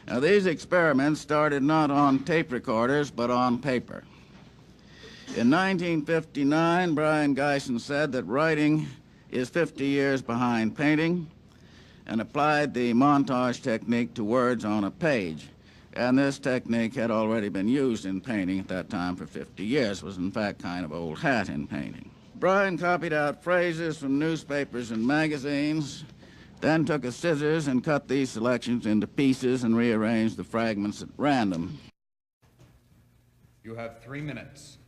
Now, these experiments started not on tape recorders, but on paper. In 1959, Brian Gysin said that writing is 50 years behind painting and applied the montage technique to words on a page. And this technique had already been used in painting at that time for 50 years. It was, in fact, kind of old hat in painting. Brian copied out phrases from newspapers and magazines, then took his scissors and cut these selections into pieces and rearranged the fragments at random. You have 3 minutes.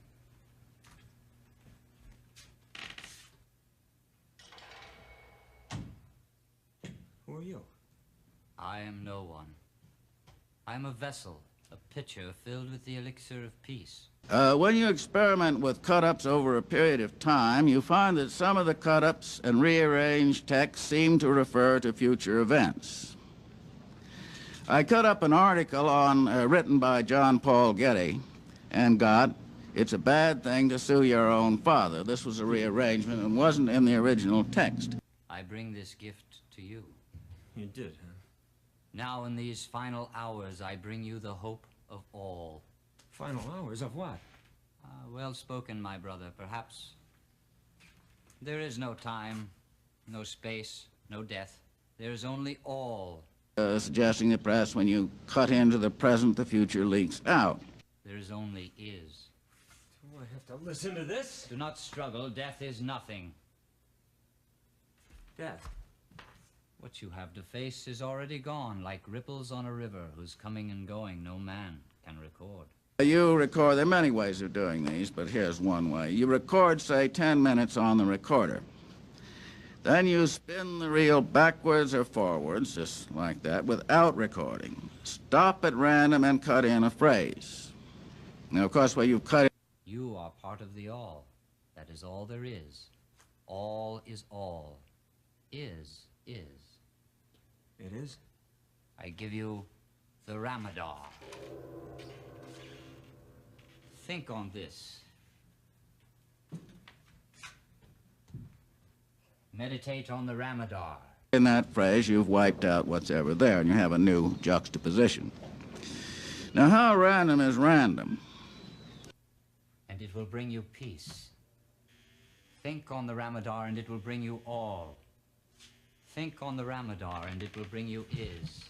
Who are you? I am no one. I am a vessel, a pitcher filled with the elixir of peace. When you experiment with cut-ups over a period of time, you find that some of the cut-ups and rearranged text seem to refer to future events. I cut up an article written by John Paul Getty and got, "It's a bad thing to sue your own father." This was a rearrangement and wasn't in the original text. I bring this gift to you. You did, huh? Now in these final hours, I bring you the hope of all. Final hours of what? Well spoken, my brother. Perhaps there is no time, no space, no death. There is only all. Suggesting that perhaps when you cut into the present, the future leaks out. There is only is. Do I have to listen to this? Do not struggle. Death is nothing. Death? What you have to face is already gone, like ripples on a river whose coming and going no man can record. You record, there are many ways of doing these, but here's one way. You record, say, 10 minutes on the recorder. Then you spin the reel backwards or forwards, just like that, without recording. Stop at random and cut in a phrase. Now, of course, where you cut it... You are part of the all. That is all there is. All is all. Is. It is? I give you the Ramadar. Think on this. Meditate on the Ramadar. In that phrase, you've wiped out what's ever there, and you have a new juxtaposition. Now, how random is random? And it will bring you peace. Think on the Ramadar, and it will bring you all. Think on the Ramadar, and it will bring you is.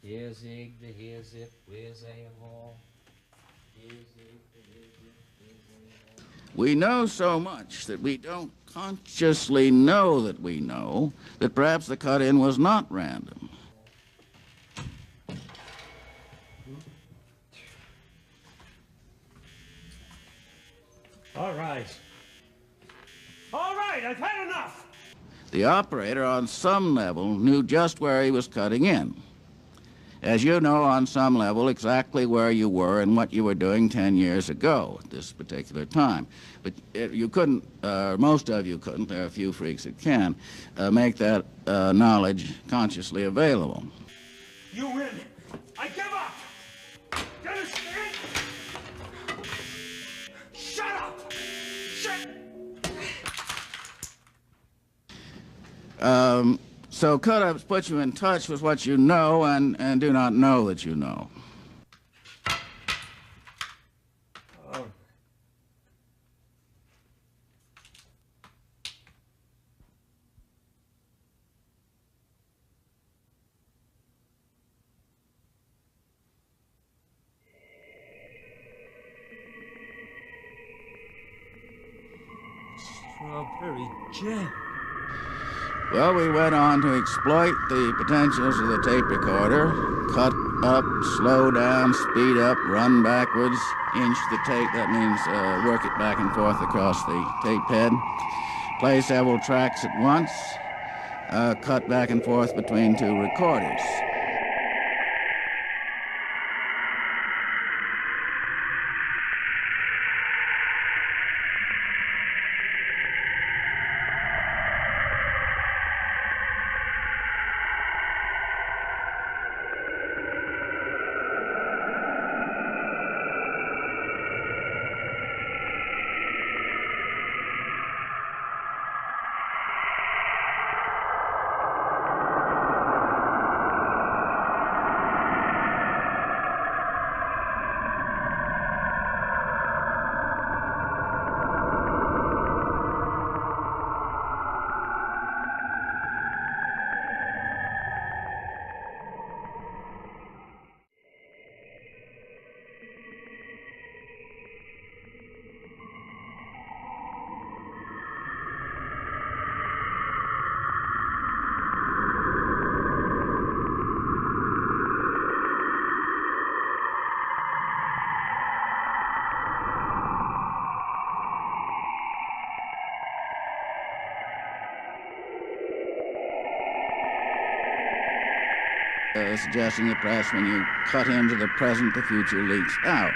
Here zig, the here zip, where's a all. We know so much that we don't consciously know that we know that perhaps the cut-in was not random. All right. All right, I've had enough! The operator, on some level, knew just where he was cutting in. As you know, on some level, exactly where you were and what you were doing 10 years ago at this particular time. But you couldn't, most of you couldn't, there are a few freaks that can, make that knowledge consciously available. You win. I give up! You understand? Shut up! So cut-ups put you in touch with what you know and do not know that you know. Oh. Strawberry jam. Well, we went on to exploit the potentials of the tape recorder, cut up, slow down, speed up, run backwards, inch the tape, that means work it back and forth across the tape head, play several tracks at once, cut back and forth between two recorders. Suggesting that perhaps when you cut into the present, the future leaks out.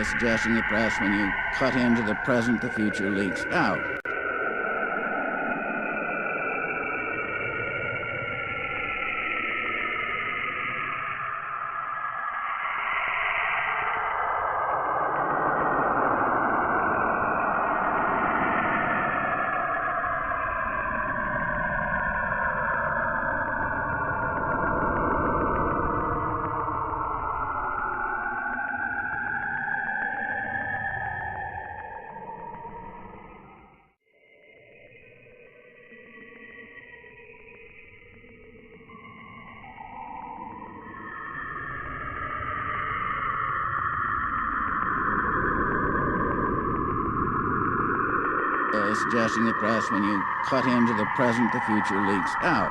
Suggesting that perhaps when you cut into the present, the future leaks out. Suggesting that perhaps when you cut into the present, the future leaks out.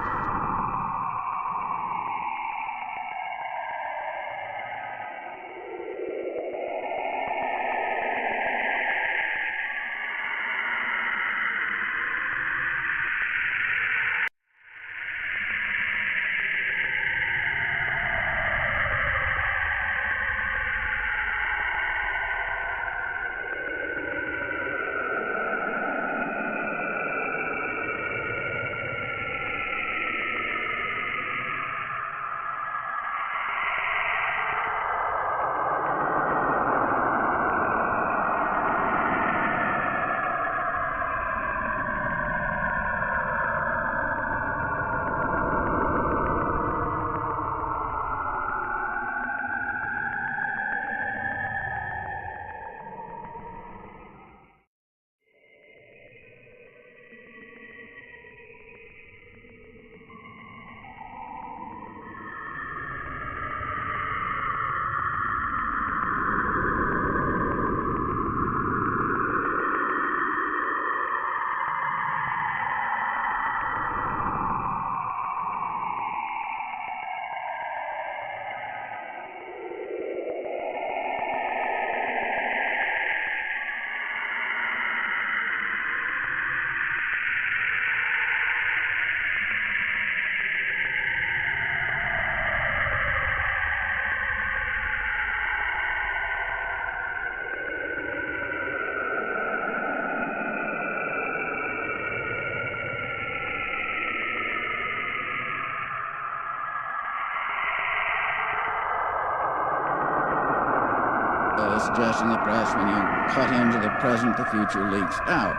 Suggesting that perhaps when you cut into the present, the future leaks out.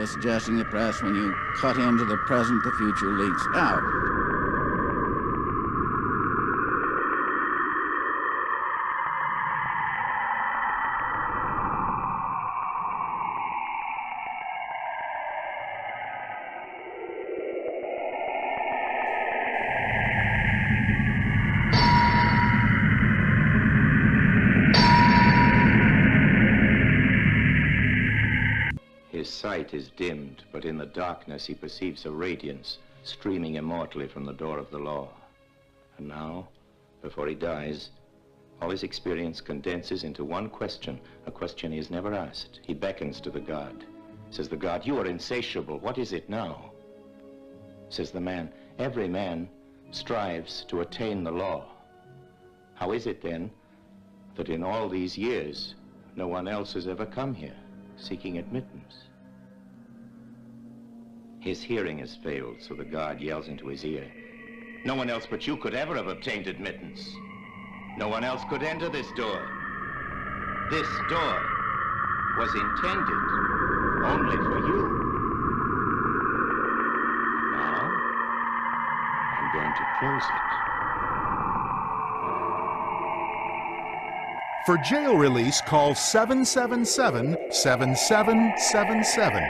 suggesting the press when you cut into the present, the future leaks out. His sight is dimmed, but in the darkness he perceives a radiance streaming immortally from the door of the law. And now, before he dies, all his experience condenses into one question, a question he has never asked. He beckons to the god. Says the god, "You are insatiable. What is it now?" Says the man, "Every man strives to attain the law. How is it then that in all these years no one else has ever come here seeking admittance?" His hearing has failed, so the guard yells into his ear, "No one else but you could ever have obtained admittance. No one else could enter this door. This door was intended only for you. Now, I'm going to close it." For jail release, call 777-7777